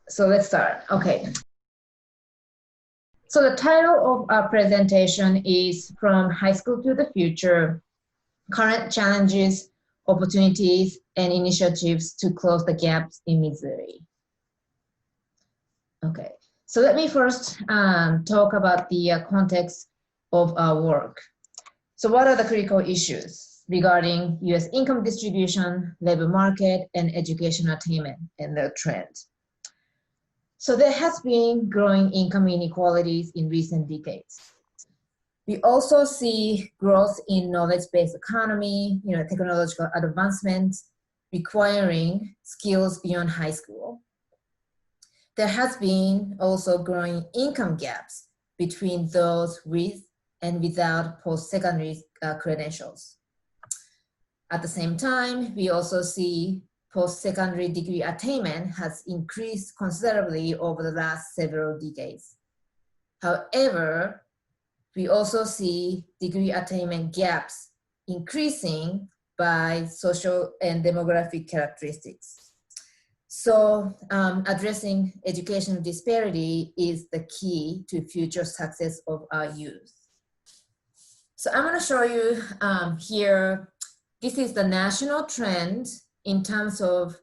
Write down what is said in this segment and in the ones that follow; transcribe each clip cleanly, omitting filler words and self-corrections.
So let's start. Okay. So the title of our presentation is From High School to the Future, Current Challenges, Opportunities, and Initiatives to Close the Gaps in Missouri. Okay, so let me first talk about the context of our work. So what are the critical issues regarding US income distribution, labor market, and education attainment and the trends? So there has been growing income inequalities in recent decades. We also see growth in knowledge-based economy, technological advancements requiring skills beyond high school. There has been also growing income gaps between those with and without post-secondary credentials. At the same time, we also see post-secondary degree attainment has increased considerably over the last several decades. However, we also see degree attainment gaps increasing by social and demographic characteristics. So addressing educational disparity is the key to future success of our youth. So I'm going to show you here, this is the national trend in terms of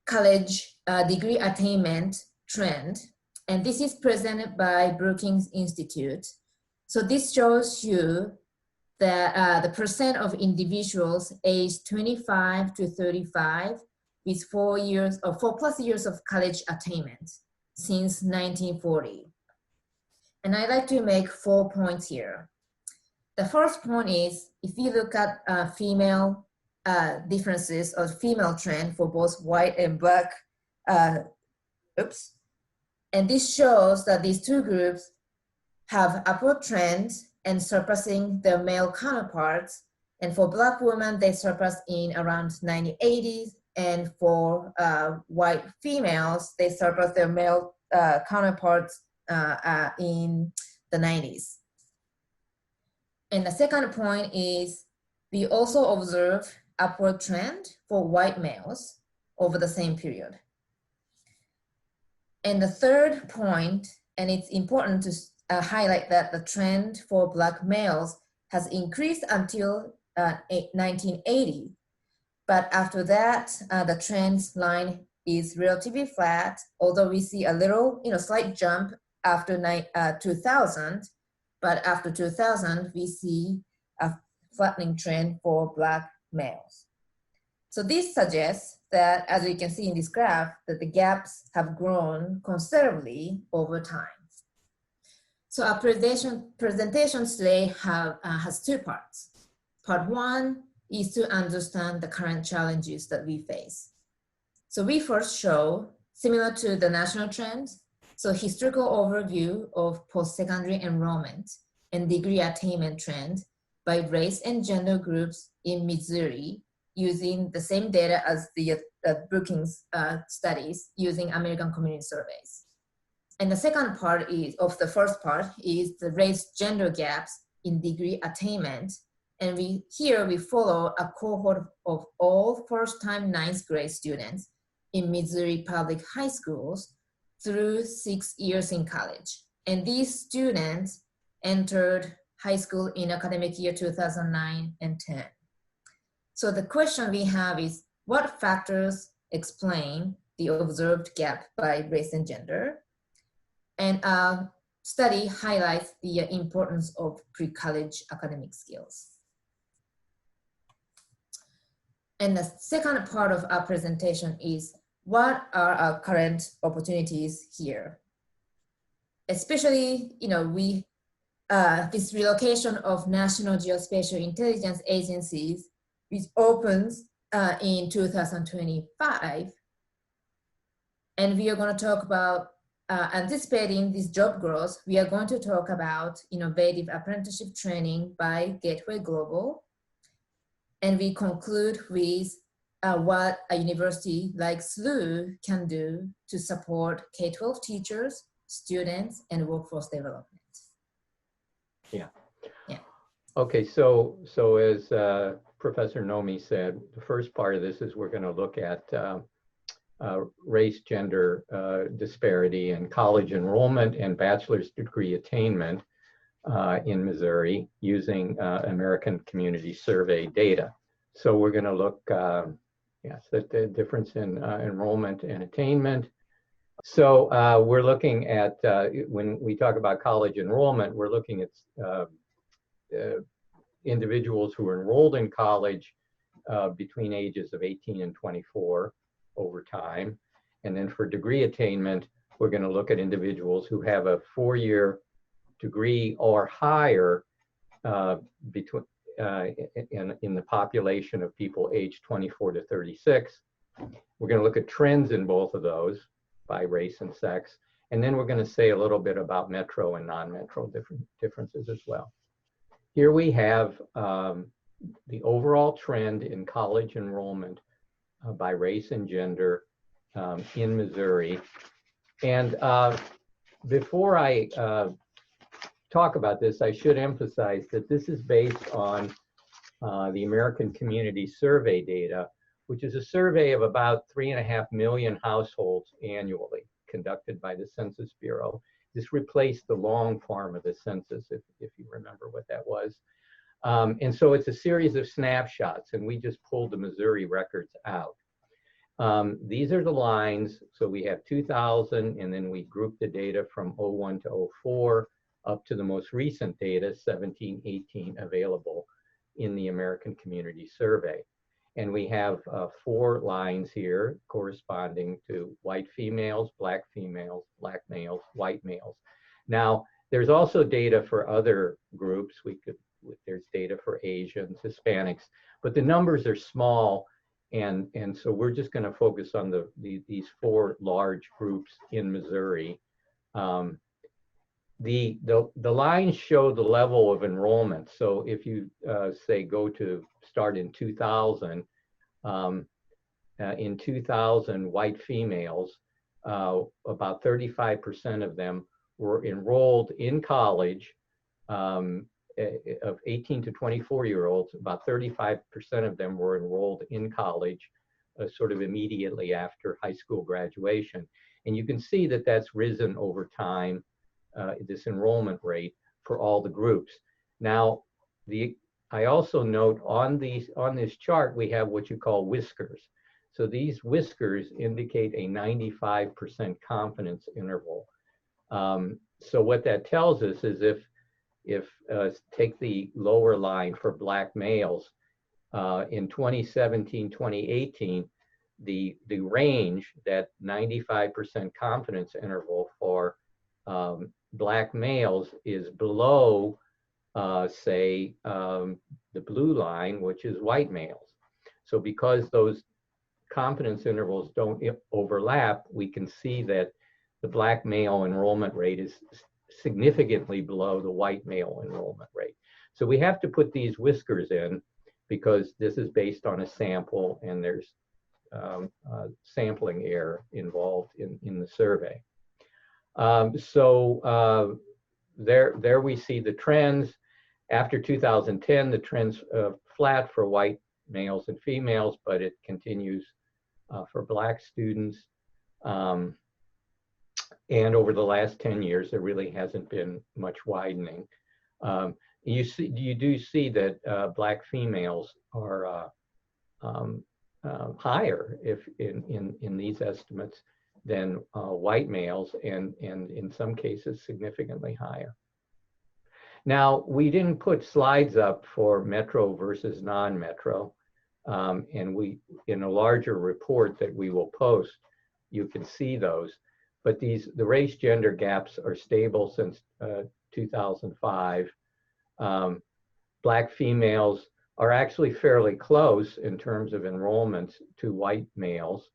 college degree attainment trend. And this is presented by Brookings Institute. So this shows you that the percent of individuals aged 25 to 35 with 4 plus years of college attainment since 1940. And I'd like to make 4 points here. The first point is, if you look at female differences or female trend for both white and black, and this shows that these two groups have upward trends and surpassing their male counterparts. And for Black women, they surpass in around 1980s. And for white females, they surpass their male counterparts in the 90s. And the second point is, we also observe upward trend for white males over the same period. And the third point, and it's important to highlight that the trend for Black males has increased until 1980. But after that, the trend line is relatively flat, although we see a little, slight jump after 2000. But after 2000, we see a flattening trend for Black males. So this suggests that, as you can see in this graph, that the gaps have grown considerably over time. So our presentation today has two parts. Part one is to understand the current challenges that we face. So we first show, similar to the national trends, so historical overview of post-secondary enrollment and degree attainment trend by race and gender groups in Missouri using the same data as the Brookings studies using American Community Surveys. And the second part of the first part is the race gender gaps in degree attainment. And here we follow a cohort of all first-time ninth grade students in Missouri public high schools through 6 years in college. And these students entered high school in academic year 2009 and 10. So the question we have is, what factors explain the observed gap by race and gender? And our study highlights the importance of pre-college academic skills. And the second part of our presentation is, what are our current opportunities here? Especially, this relocation of National Geospatial Intelligence agencies, which opens in 2025. And we are going to talk about anticipating this job growth. We are going to talk about innovative apprenticeship training by Gateway Global. And we conclude with what a university like SLU can do to support K-12 teachers, students, and workforce development. Yeah. Yeah. Okay, so as Professor Nomi said, the first part of this is we're going to look at race gender disparity in college enrollment and bachelor's degree attainment in Missouri using American Community Survey data. So we're going to look, yes, at the difference in enrollment and attainment. So we're looking at, when we talk about college enrollment, we're looking at individuals who are enrolled in college between ages of 18 and 24 over time. And then for degree attainment, we're going to look at individuals who have a 4-year degree or higher between in the population of people aged 24 to 36. We're going to look at trends in both of those by race and sex. And then we're going to say a little bit about metro and non-metro differences as well. Here we have the overall trend in college enrollment by race and gender in Missouri. And before I talk about this, I should emphasize that this is based on the American Community Survey data, which is a survey of about 3.5 million households annually conducted by the Census Bureau. This replaced the long form of the census, if you remember what that was. And so it's a series of snapshots, and we just pulled the Missouri records out. These are the lines. So we have 2000, and then we group the data from 01 to 04 up to the most recent data, 17-18, available in the American Community Survey. And we have 4 lines here corresponding to white females, black males, white males. Now, there's also data for other groups. There's data for Asians, Hispanics, but the numbers are small. And so we're just going to focus on these 4 large groups in Missouri. The lines show the level of enrollment. So if you say start in 2000, in 2000 white females, about 35% of them were enrolled in college. Of 18 to 24-year-olds, about 35% of them were enrolled in college sort of immediately after high school graduation. And you can see that that's risen over time, this enrollment rate for all the groups. Now, I also note on this chart, we have what you call whiskers. So these whiskers indicate a 95% confidence interval. So what that tells us is if take the lower line for black males, in 2017, 2018, the range, that 95% confidence interval for black males is below, say, the blue line, which is white males. So because those confidence intervals don't overlap, we can see that the black male enrollment rate is significantly below the white male enrollment rate. So we have to put these whiskers in because this is based on a sample, and there's sampling error involved in the survey. There we see the trends. After 2010, the trend's flat for white males and females, but it continues for black students. And over the last 10 years, there really hasn't been much widening. You do see that black females are higher in these estimates than white males, and in some cases significantly higher. Now, we didn't put slides up for metro versus non-metro, and in a larger report that we will post, you can see those. But the race gender gaps are stable since 2005. Black females are actually fairly close in terms of enrollments to white males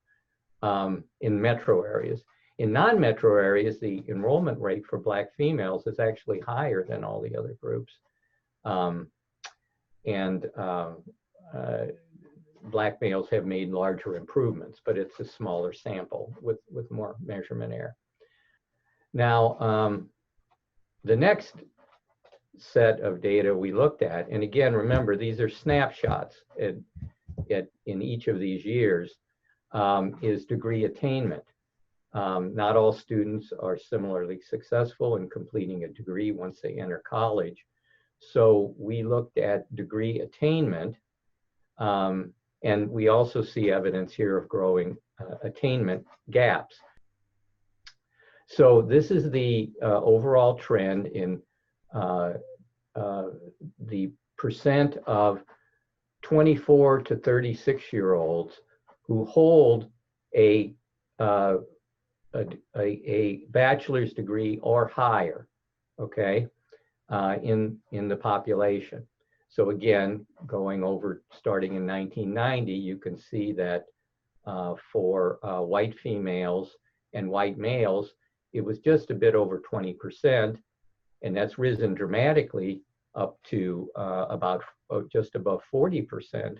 in metro areas. In non-metro areas, the enrollment rate for black females is actually higher than all the other groups. Black males have made larger improvements, but it's a smaller sample with more measurement error. Now, the next set of data we looked at, and again, remember, these are snapshots in each of these years. is degree attainment. Not all students are similarly successful in completing a degree once they enter college. So we looked at degree attainment, and we also see evidence here of growing attainment gaps. So this is the overall trend in the percent of 24 to 36-year-olds who hold a bachelor's degree or higher, okay, in the population. So again, going over, starting in 1990, you can see that for white females and white males, it was just a bit over 20%, and that's risen dramatically up to about just above 40%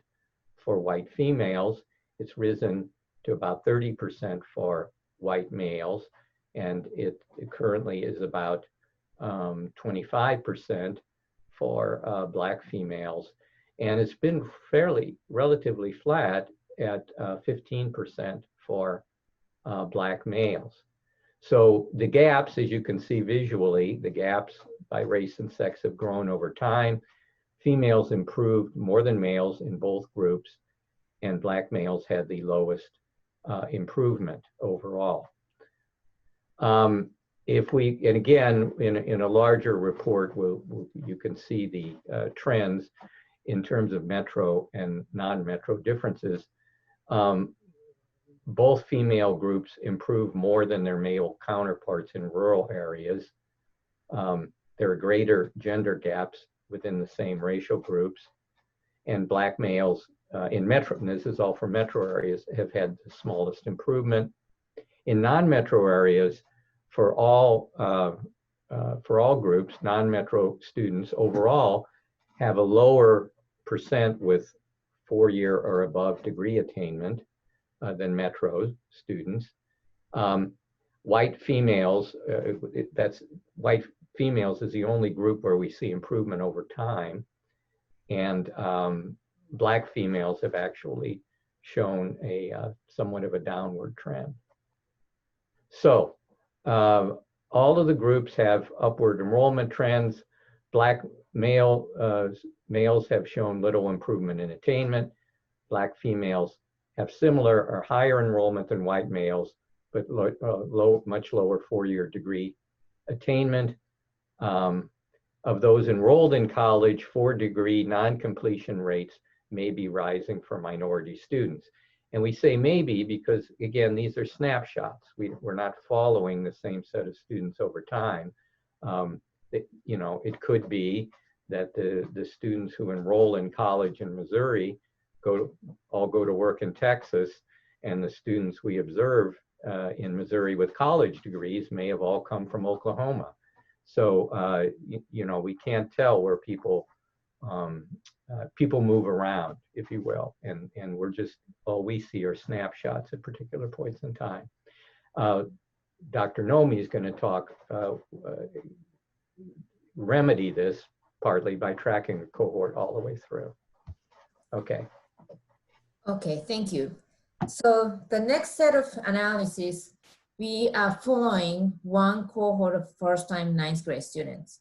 for white females. It's risen to about 30% for white males, and it currently is about 25% for black females, and it's been relatively flat at 15% for black males. So the gaps, as you can see visually, the gaps by race and sex have grown over time. Females improved more than males in both groups, and black males had the lowest improvement overall. If we, and again, in a larger report, you can see the trends in terms of metro and non-metro differences. Both female groups improve more than their male counterparts in rural areas. There are greater gender gaps within the same racial groups, and black males in metro, and this is all for metro areas, have had the smallest improvement. In non-metro areas, for all groups, non-metro students overall have a lower percent with 4-year or above degree attainment than metro students. White females, white females is the only group where we see improvement over time, and black females have actually shown a somewhat of a downward trend. So all of the groups have upward enrollment trends. Black males have shown little improvement in attainment. Black females have similar or higher enrollment than white males, but much lower 4-year degree attainment. Of those enrolled in college, 4-degree non-completion rates may be rising for minority students. And we say maybe because, again, these are snapshots. We're not following the same set of students over time. It could be that the students who enroll in college in Missouri all go to work in Texas, and the students we observe in Missouri with college degrees may have all come from Oklahoma. So, we can't tell where people move around, if you will, and we're just, all we see are snapshots at particular points in time. Dr. Nomi is going to talk, remedy this partly by tracking the cohort all the way through. Okay. Okay, thank you. So the next set of analysis, we are following one cohort of first-time 9th grade students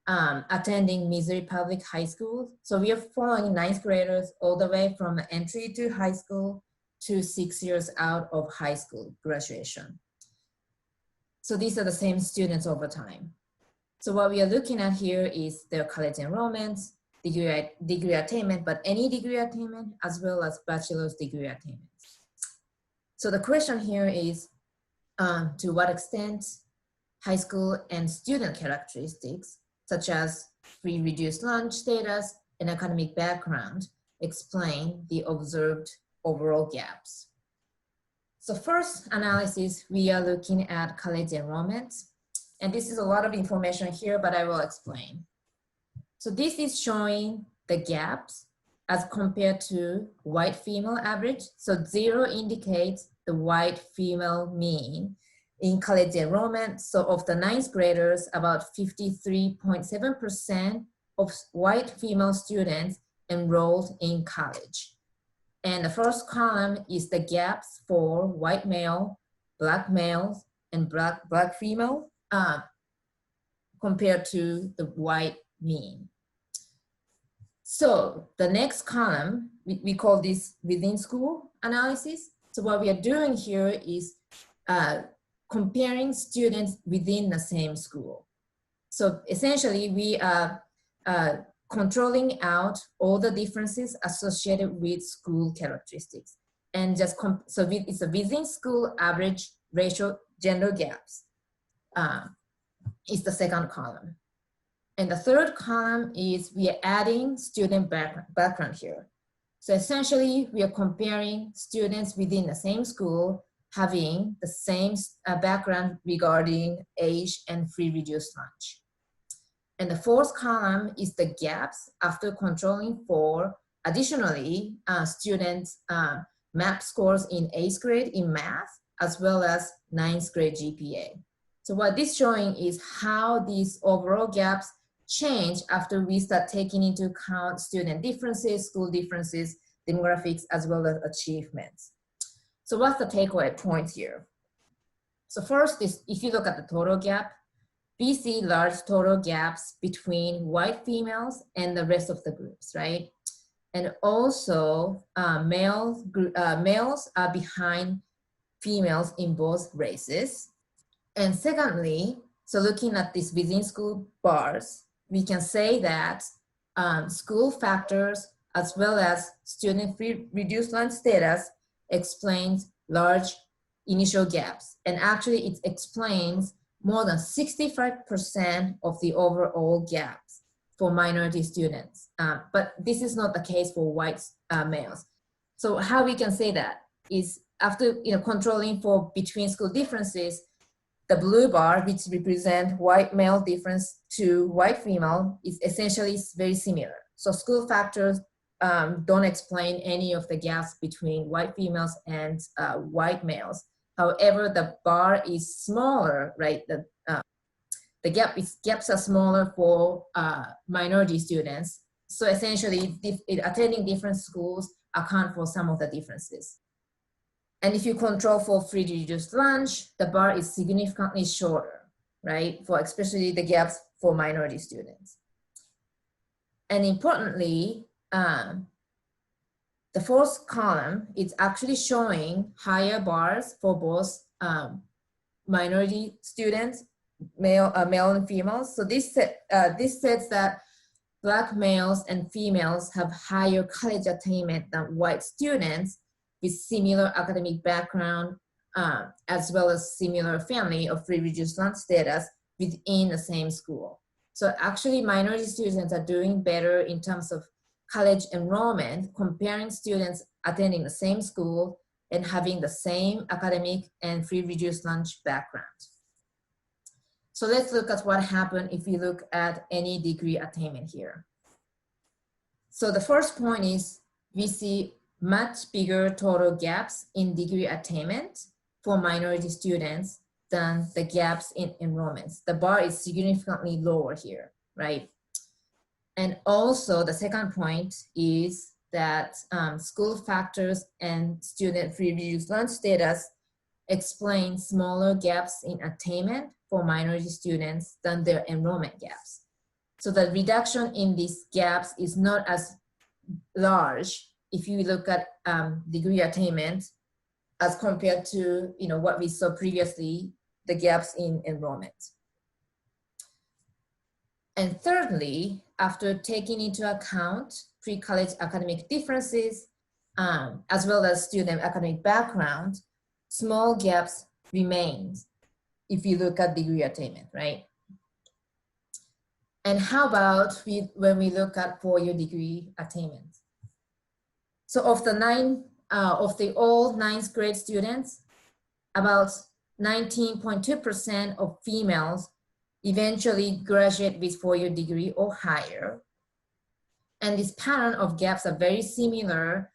attending Missouri Public High School. So we are following 9th graders all the way from entry to high school to 6 years out of high school graduation. So these are the same students over time. So what we are looking at here is their college enrollments, degree attainment, but any degree attainment, as well as bachelor's degree attainment. So the question here is, to what extent high school and student characteristics, such as free reduced lunch status and academic background, explain the observed overall gaps. So first analysis, we are looking at college enrollments. And this is a lot of information here, but I will explain. So this is showing the gaps as compared to white female average. So 0 indicates the white female mean in college enrollment. So of the 9th graders, about 53.7% of white female students enrolled in college. And the first column is the gaps for white male, black males, and black female compared to the white mean. So the next column, we call this within school analysis. So what we are doing here is comparing students within the same school. So essentially we are controlling out all the differences associated with school characteristics. And just, so it's a within school average racial gender gaps is the second column. And the third column is we are adding student background here. So essentially we are comparing students within the same school having the same background regarding age and free reduced lunch. And the fourth column is the gaps after controlling for additionally students' MAP scores in 8th grade in math, as well as 9th grade GPA. So what this is showing is how these overall gaps change after we start taking into account student differences, school differences, demographics, as well as achievements. So what's the takeaway point here? So first is, if you look at the total gap, we see large total gaps between white females and the rest of the groups, right? And also males are behind females in both races. And secondly, so looking at these within school bars, we can say that school factors as well as student free reduced lunch status explains large initial gaps. And actually it explains more than 65% of the overall gaps for minority students. But this is not the case for white males. So how we can say that is after controlling for between school differences, the blue bar, which represent white male difference to white female, is essentially very similar. So school factors don't explain any of the gaps between white females and white males. However, the bar is smaller, right? The gaps are smaller for minority students. So essentially, attending different schools account for some of the differences. And if you control for free reduced lunch, the bar is significantly shorter, right? For especially the gaps for minority students. And importantly, the fourth column is actually showing higher bars for both minority students, male and females. So this says that Black males and females have higher college attainment than white students with similar academic background, as well as similar family of free reduced lunch status within the same school. So actually minority students are doing better in terms of college enrollment, comparing students attending the same school and having the same academic and free reduced lunch background. So let's look at what happened if we look at any degree attainment here. So the first point is we see much bigger total gaps in degree attainment for minority students than the gaps in enrollments. The bar is significantly lower here, right? And also the second point is that school factors and student free reduced lunch status explain smaller gaps in attainment for minority students than their enrollment gaps. So the reduction in these gaps is not as large if you look at degree attainment as compared to what we saw previously, the gaps in enrollment. And thirdly, after taking into account pre-college academic differences, as well as student academic background, small gaps remain if you look at degree attainment, right? And how about when we look at four-year degree attainment? So of the all ninth grade students, about 19.2% of females eventually graduate with four-year degree or higher. And this pattern of gaps are very similar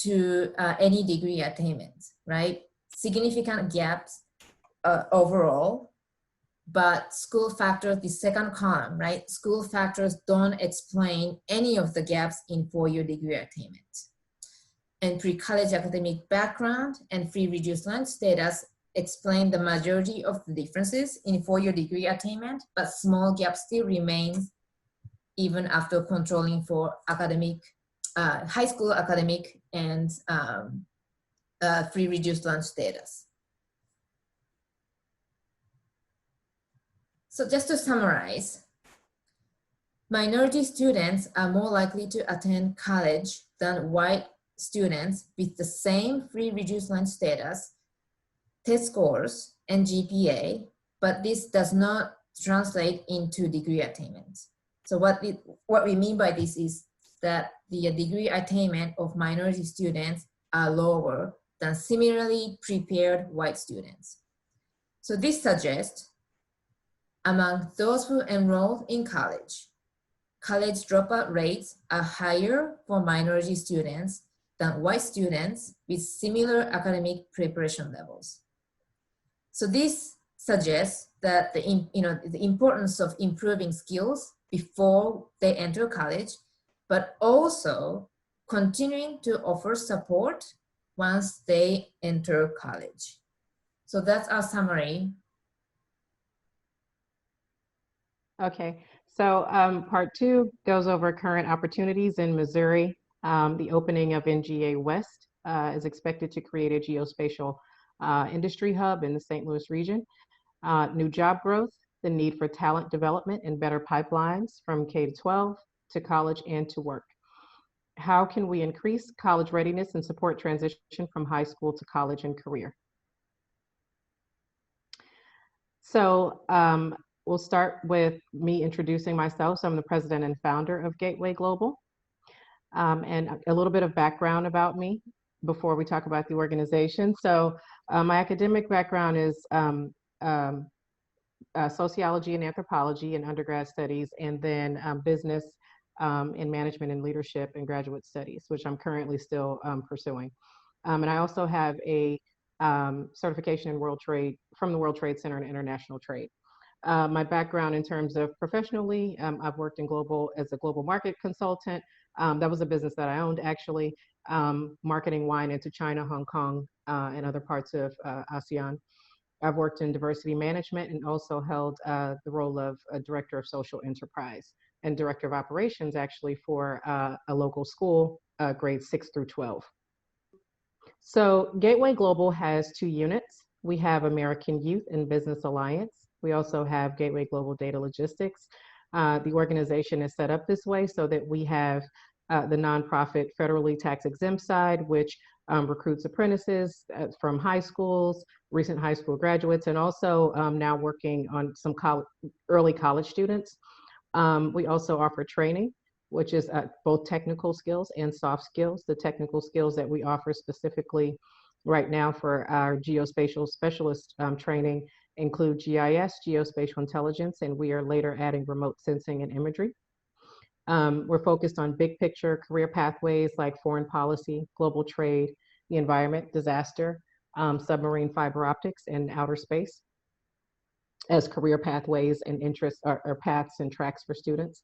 to any degree attainment, right? Significant gaps overall, but school factors, the second column, right? School factors don't explain any of the gaps in four-year degree attainment. and pre-college academic background and free reduced lunch status explain the majority of the differences in four-year degree attainment, but small gaps still remain even after controlling for academic, high school academic and free reduced lunch status. So just to summarize, minority students are more likely to attend college than white students with the same free reduced lunch status, test scores, and GPA, but this does not translate into degree attainment. So what we mean by this is that the degree attainment of minority students are lower than similarly prepared white students. So this suggests among those who enroll in college dropout rates are higher for minority students than white students with similar academic preparation levels. So this suggests that the importance of improving skills before they enter college, but also continuing to offer support once they enter college. So that's our summary. Okay, so part 2 goes over current opportunities in Missouri. The opening of NGA West is expected to create a geospatial industry hub in the St. Louis region. New job growth, the need for talent development and better pipelines from K-12 to college and to work. How can we increase college readiness and support transition from high school to college and career? So we'll start with me introducing myself. So I'm the president and founder of Gateway Global. And a little bit of background about me before we talk about the organization. So my academic background is sociology and anthropology in undergrad studies, and then business in management and leadership and graduate studies, which I'm currently still pursuing. And I also have a certification in World Trade from the World Trade Center in International Trade. My background in terms of professionally, I've worked in as a global market consultant. That was a business that I owned actually, marketing wine into China, Hong Kong, and other parts of ASEAN. I've worked in diversity management and also held the role of a director of social enterprise and director of operations actually for a local school, grades 6 through 12. So Gateway Global has 2 units. We have American Youth and Business Alliance. We also have Gateway Global Data Logistics. The organization is set up this way so that we have the nonprofit federally tax exempt side, which recruits apprentices from high schools, recent high school graduates, and also now working on some early college students. We also offer training, which is both technical skills and soft skills. The technical skills that we offer specifically right now for our geospatial specialist training include GIS, geospatial intelligence, and we are later adding remote sensing and imagery. We're focused on big picture career pathways like foreign policy, global trade, the environment, disaster, submarine fiber optics, and outer space as career pathways and interests or paths and tracks for students.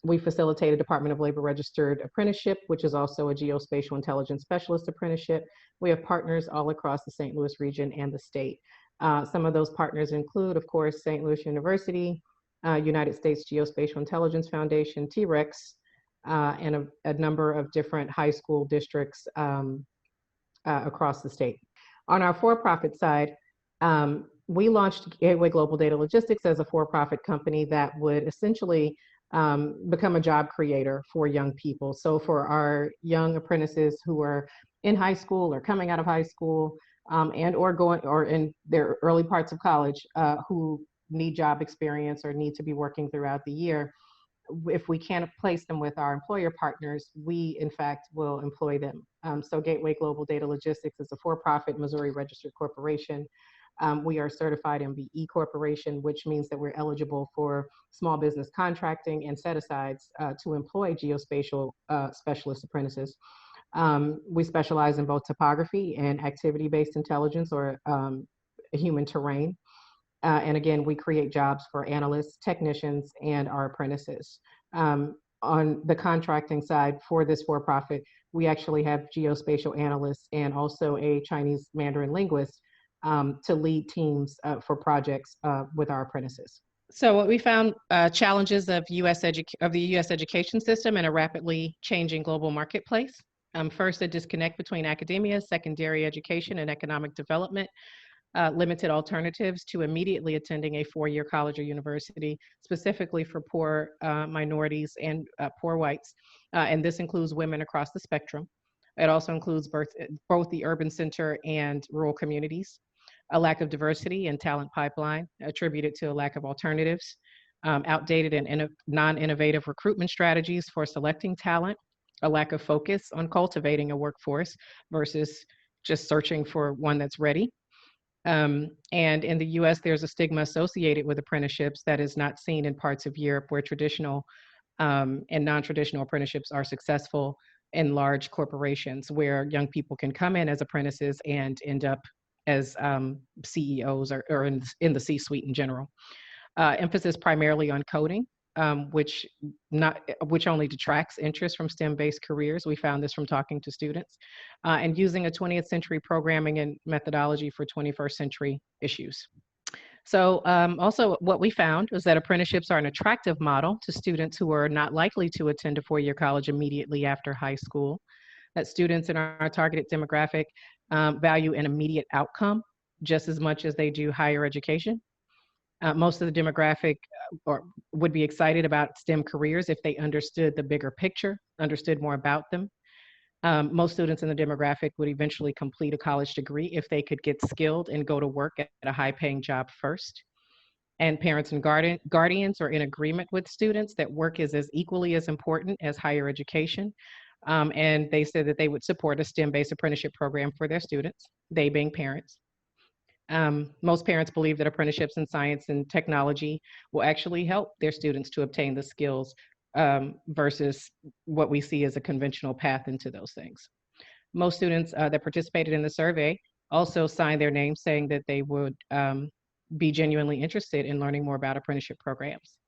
We facilitate a Department of Labor registered apprenticeship, which is also a geospatial intelligence specialist apprenticeship. We have partners all across the St. Louis region and the state. Some of those partners include, of course, St. Louis University, United States Geospatial Intelligence Foundation, T-REX, and a number of different high school districts across the state. On our for-profit side, we launched Gateway Global Data Logistics as a for-profit company that would essentially become a job creator for young people. So for our young apprentices who are in high school or coming out of high school and or in their early parts of college who need job experience or need to be working throughout the year, if we can't place them with our employer partners, we in fact will employ them. So Gateway Global Data Logistics is a for-profit Missouri registered corporation. We are certified MBE Corporation, which means that we're eligible for small business contracting and set-asides to employ geospatial specialist apprentices. We specialize in both topography and activity-based intelligence or human terrain. And again, we create jobs for analysts, technicians, and our apprentices. on the contracting side for this for-profit, we actually have geospatial analysts and also a Chinese Mandarin linguist to lead teams for projects with our apprentices. So what we found, challenges of the U.S. education system in a rapidly changing global marketplace. First, a disconnect between academia, secondary education, and economic development. Limited alternatives to immediately attending a four-year college or university, specifically for poor minorities and poor whites. And this includes women across the spectrum. It also includes both the urban center and rural communities. A lack of diversity and talent pipeline attributed to a lack of alternatives, outdated and non-innovative recruitment strategies for selecting talent, a lack of focus on cultivating a workforce versus just searching for one that's ready. And in the US, there's a stigma associated with apprenticeships that is not seen in parts of Europe where traditional and non-traditional apprenticeships are successful in large corporations where young people can come in as apprentices and end up as CEOs or in the C-suite in general. Emphasis primarily on coding, which only detracts interest from STEM-based careers. We found this from talking to students, and using a 20th century programming and methodology for 21st century issues. So also what we found was that apprenticeships are an attractive model to students who are not likely to attend a four-year college immediately after high school, that students in our targeted demographic value an immediate outcome just as much as they do higher education. Most of the demographic would be excited about STEM careers if they understood the bigger picture, understood more about them. Most students in the demographic would eventually complete a college degree if they could get skilled and go to work at a high-paying job first. And parents and guardians are in agreement with students that work is as equally as important as higher education. And they said that they would support a STEM-based apprenticeship program for their students, they being parents. Most parents believe that apprenticeships in science and technology will actually help their students to obtain the skills versus what we see as a conventional path into those things. Most students that participated in the survey also signed their names saying that they would be genuinely interested in learning more about apprenticeship programs.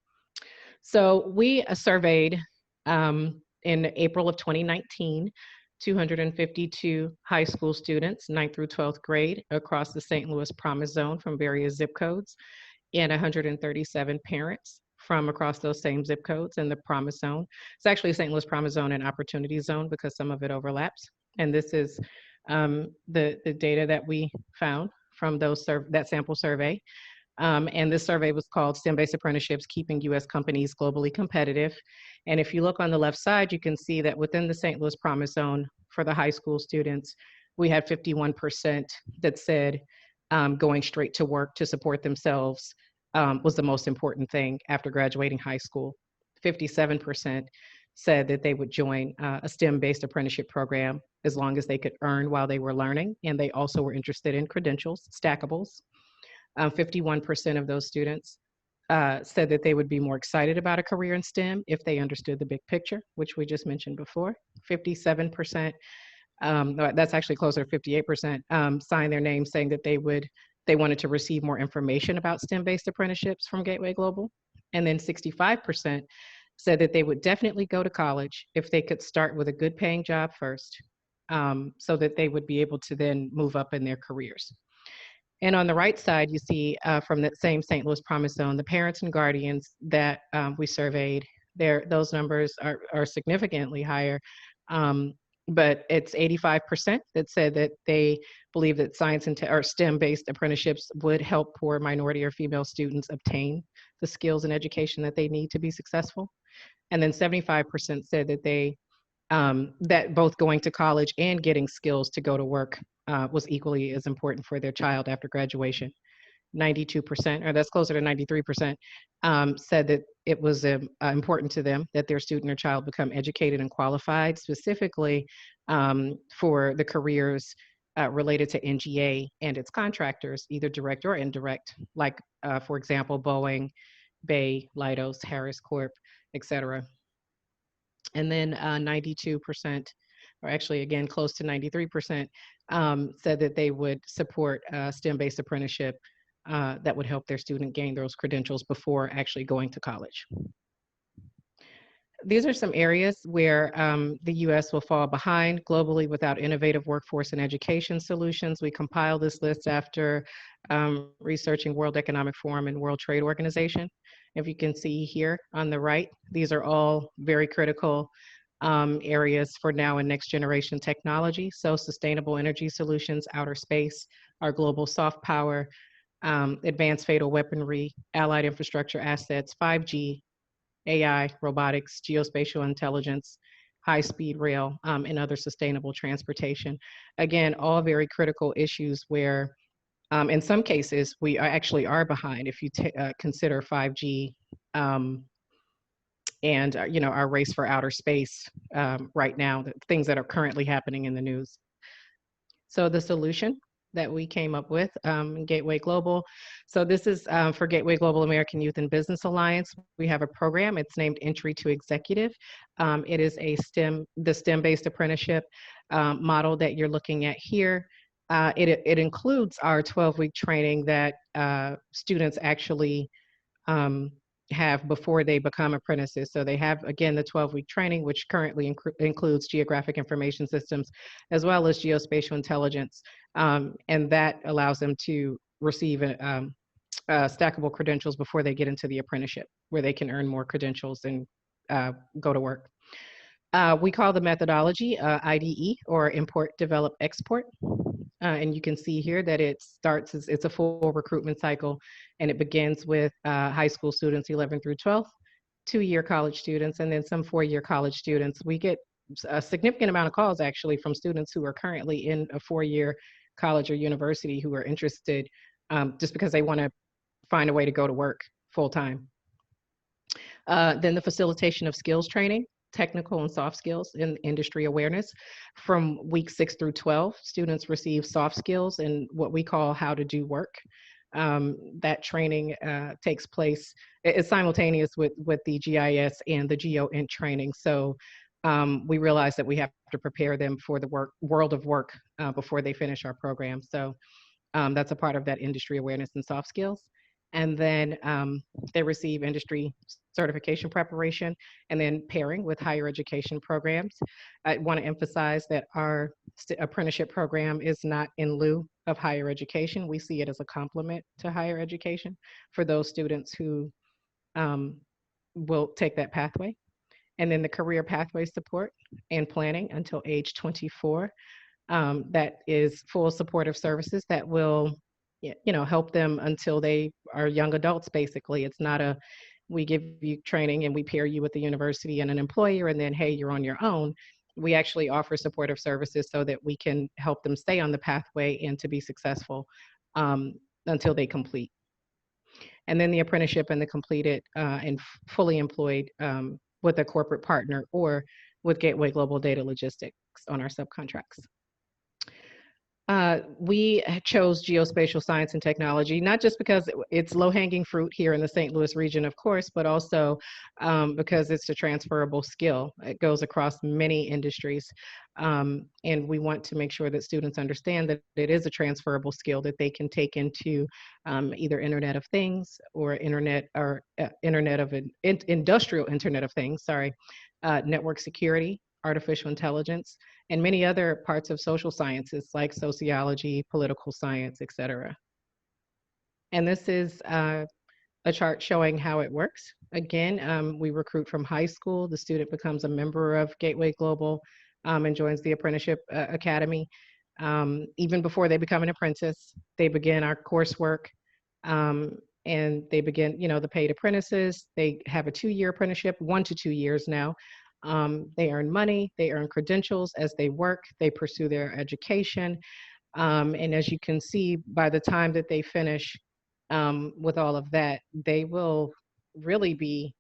So we surveyed in April of 2019, 252 high school students, 9th through 12th grade, across the St. Louis Promise Zone from various zip codes, and 137 parents from across those same zip codes in the Promise Zone. It's actually St. Louis Promise Zone and Opportunity Zone because some of it overlaps. And this is the data that we found from that sample survey. And this survey was called STEM-Based Apprenticeships, Keeping U.S. Companies Globally Competitive. And if you look on the left side, you can see that within the St. Louis Promise Zone for the high school students, we had 51% that said going straight to work to support themselves was the most important thing after graduating high school. 57% said that they would join a STEM-based apprenticeship program as long as they could earn while they were learning. And they also were interested in credentials, stackables. 51% of those students said that they would be more excited about a career in STEM if they understood the big picture, which we just mentioned before. 57%, that's actually closer to 58%, signed their name saying that they wanted to receive more information about STEM-based apprenticeships from Gateway Global. And then 65% said that they would definitely go to college if they could start with a good paying job first, so that they would be able to then move up in their careers. And on the right side, you see from that same St. Louis Promise Zone, the parents and guardians that we surveyed, those numbers are significantly higher. But it's 85% that said that they believe that science or STEM-based apprenticeships would help poor minority or female students obtain the skills and education that they need to be successful. And then 75% said that that both going to college and getting skills to go to work was equally as important for their child after graduation. 92%, or that's closer to 93%, said that it was important to them that their student or child become educated and qualified, specifically for the careers related to NGA and its contractors, either direct or indirect, like, for example, Boeing, Bay, Leidos, Harris Corp, et cetera. And then 92%, or actually again, close to 93%, said that they would support a STEM-based apprenticeship that would help their student gain those credentials before actually going to college. these are some areas where the U.S. will fall behind globally without innovative workforce and education solutions. We compile this list after researching World Economic Forum and World Trade Organization. If you can see here on the right, these are all very critical areas for now and next generation technology. So sustainable energy solutions, outer space, our global soft power, advanced fatal weaponry, allied infrastructure assets, 5G, AI, robotics, geospatial intelligence, high-speed rail, and other sustainable transportation. Again, all very critical issues where, in some cases, we actually are behind if you consider 5G and our race for outer space right now, the things that are currently happening in the news. So the solution that we came up with, Gateway Global. So this is for Gateway Global American Youth and Business Alliance. We have a program, it's named Entry to Executive. It is the STEM-based apprenticeship model that you're looking at here. It includes our 12-week training that students actually have before they become apprentices. So they have, again, the 12-week training, which currently includes geographic information systems, as well as geospatial intelligence. And that allows them to receive stackable credentials before they get into the apprenticeship, where they can earn more credentials and go to work. We call the methodology IDE, or Import, Develop, Export. And you can see here that it's a full recruitment cycle, and it begins with high school students, 11 through 12, 2-year college students, and then some 4-year college students. We get a significant amount of calls actually from students who are currently in a 4-year college or university who are interested just because they want to find a way to go to work full time. Then the facilitation of skills training, technical and soft skills and industry awareness. From week 6 through 12, students receive soft skills and what we call how to do work. That training takes place, it's simultaneous with the GIS and the GeoInt training. So we realize that we have to prepare them for the world of work before they finish our program. So that's a part of that industry awareness and soft skills. And then they receive industry certification preparation and then pairing with higher education programs. I want to emphasize that our apprenticeship program is not in lieu of higher education. We see it as a complement to higher education for those students who will take that pathway. And then the career pathway support and planning until age 24. That is full supportive services that will help them until they are young adults, basically. It's not we give you training and we pair you with the university and an employer and then, hey, you're on your own. We actually offer supportive services so that we can help them stay on the pathway and to be successful until they complete. And then the apprenticeship and the completed and fully employed with a corporate partner or with Gateway Global Data Logistics on our subcontracts. We chose geospatial science and technology, not just because it's low-hanging fruit here in the St. Louis region, of course, but also because it's a transferable skill. It goes across many industries. And we want to make sure that students understand that it is a transferable skill that they can take into either Internet of Things or industrial Internet of Things, network security, artificial intelligence, and many other parts of social sciences like sociology, political science, etc. And this is a chart showing how it works. Again, we recruit from high school. The student becomes a member of Gateway Global and joins the Apprenticeship Academy. Even before they become an apprentice, they begin our coursework and they begin, the paid apprentices. They have a 2-year apprenticeship, 1 to 2 years now. They earn money, they earn credentials as they work, they pursue their education. And as you can see, by the time that they finish with all of that, they will really be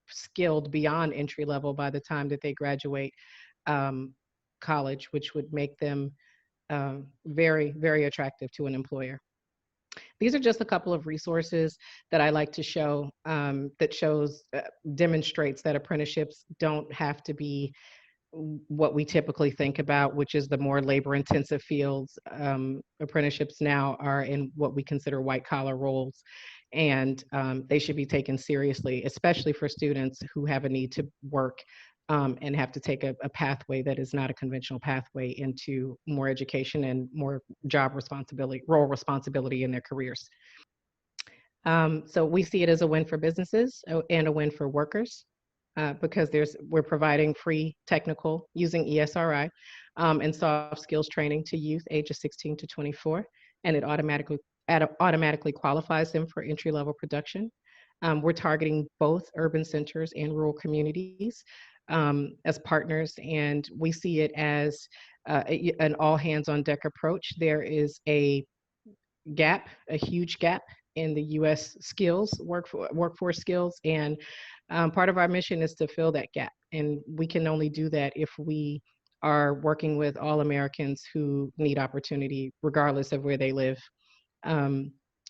skilled beyond entry level by the time that they graduate college, which would make them very, very attractive to an employer. These are just a couple of resources that I like to show that demonstrates that apprenticeships don't have to be what we typically think about, which is the more labor-intensive fields. Apprenticeships now are in what we consider white-collar roles. and they should be taken seriously, especially for students who have a need to work and have to take a pathway that is not a conventional pathway into more education and more job responsibility, role responsibility in their careers. So we see it as a win for businesses and a win for workers because we're providing free technical using ESRI and soft skills training to youth ages 16 to 24, and it automatically qualifies them for entry-level production. We're targeting both urban centers and rural communities as partners, and we see it as an all hands on deck approach. There is a huge gap in the U.S. skills, workforce skills, and part of our mission is to fill that gap. And we can only do that if we are working with all Americans who need opportunity, regardless of where they live.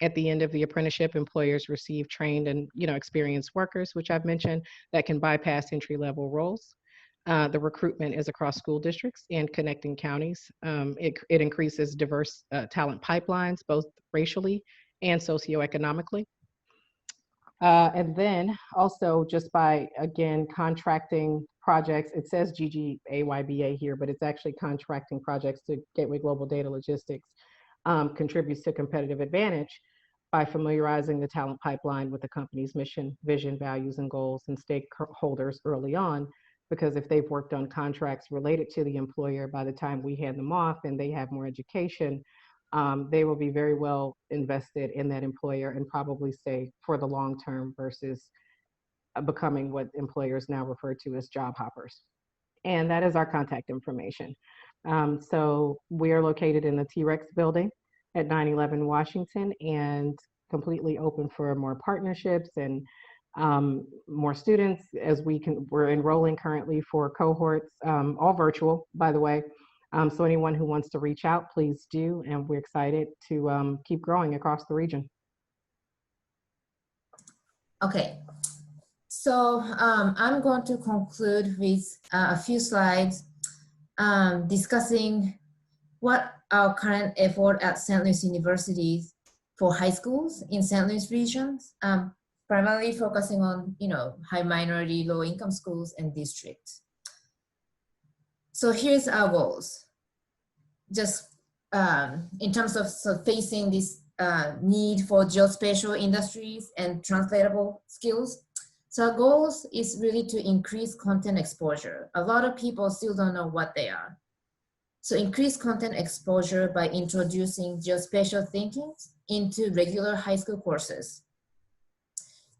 At the end of the apprenticeship, employers receive trained and experienced workers, which I've mentioned, that can bypass entry-level roles. The recruitment is across school districts and connecting counties. It increases diverse talent pipelines, both racially and socioeconomically. And then also just by, again, contracting projects, it says GGAYBA here, but it's actually contracting projects to Gateway Global Data Logistics, contributes to competitive advantage by familiarizing the talent pipeline with the company's mission, vision, values, and goals and stakeholders early on. Because if they've worked on contracts related to the employer, by the time we hand them off and they have more education, they will be very well invested in that employer and probably stay for the long term versus becoming what employers now refer to as job hoppers. And that is our contact information. So we are located in the T-Rex building at 911 Washington and completely open for more partnerships and more students as we're enrolling currently for cohorts, all virtual, by the way. So anyone who wants to reach out, please do. And we're excited to keep growing across the region. Okay. So I'm going to conclude with a few slides discussing what our current effort at St. Louis University for high schools in St. Louis regions, primarily focusing on, high minority, low income schools and districts. So here's our goals. Just in terms of facing this need for geospatial industries and translatable skills. So our goals is really to increase content exposure. A lot of people still don't know what they are. So increase content exposure by introducing geospatial thinking into regular high school courses.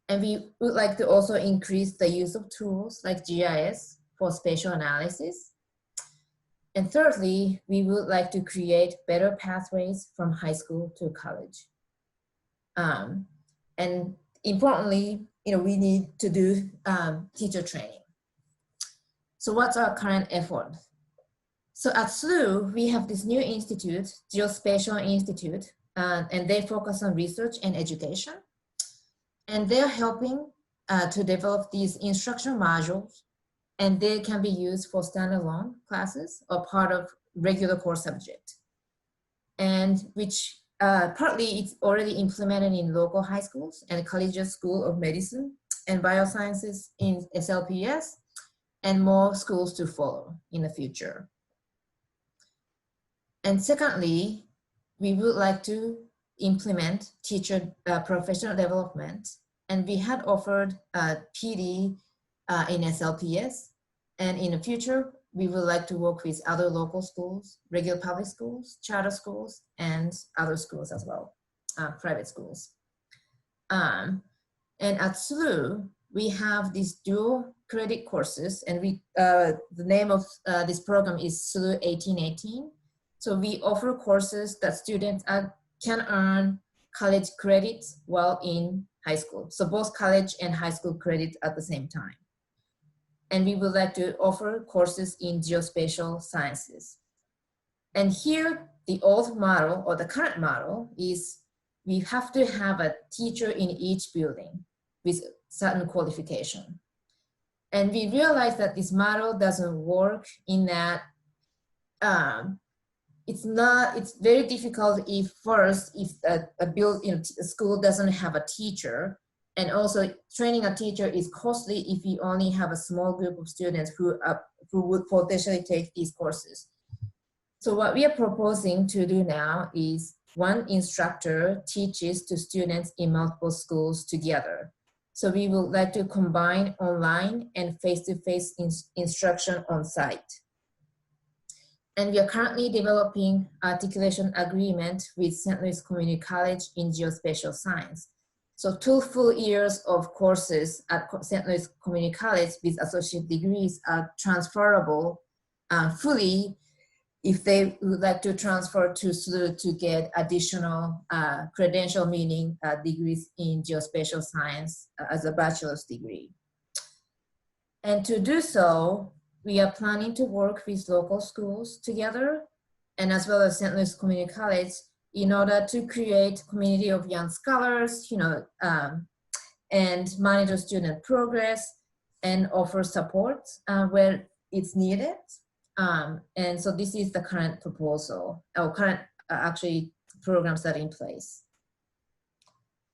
And we would like to also increase the use of tools like GIS for spatial analysis. And thirdly, we would like to create better pathways from high school to college. And importantly, we need to do teacher training. So what's our current effort? So at SLU, we have this new institute, Geospatial Institute, and they focus on research and education. And they're helping to develop these instructional modules, and they can be used for standalone classes or part of regular core subject. And which partly it's already implemented in local high schools and Collegiate School of Medicine and Biosciences in SLPS, and more schools to follow in the future. And secondly, we would like to implement teacher professional development. And we had offered PD in SLPS. And in the future, we would like to work with other local schools, regular public schools, charter schools, and other schools as well, private schools. And at SLU, we have these dual credit courses, and the name of this program is SLU 1818. So we offer courses that students can earn college credits while in high school. So both college and high school credits at the same time. And we would like to offer courses in geospatial sciences. And here, the old model or the current model is we have to have a teacher in each building with certain qualification. And we realized that this model doesn't work in that it's very difficult if a school doesn't have a teacher, and also training a teacher is costly if you only have a small group of students who would potentially take these courses. So what we are proposing to do now is one instructor teaches to students in multiple schools together. So we would like to combine online and face-to-face instruction on site. And we are currently developing articulation agreement with St. Louis Community College in Geospatial Science. So 2 full years of courses at St. Louis Community College with associate degrees are transferable fully if they would like to transfer to SLU to get additional credential, meaning degrees in geospatial science as a bachelor's degree. And to do so, we are planning to work with local schools together, and as well as St. Louis Community College, in order to create community of young scholars, and monitor student progress and offer support where it's needed. And so this is the current proposal, or current actually programs that are in place.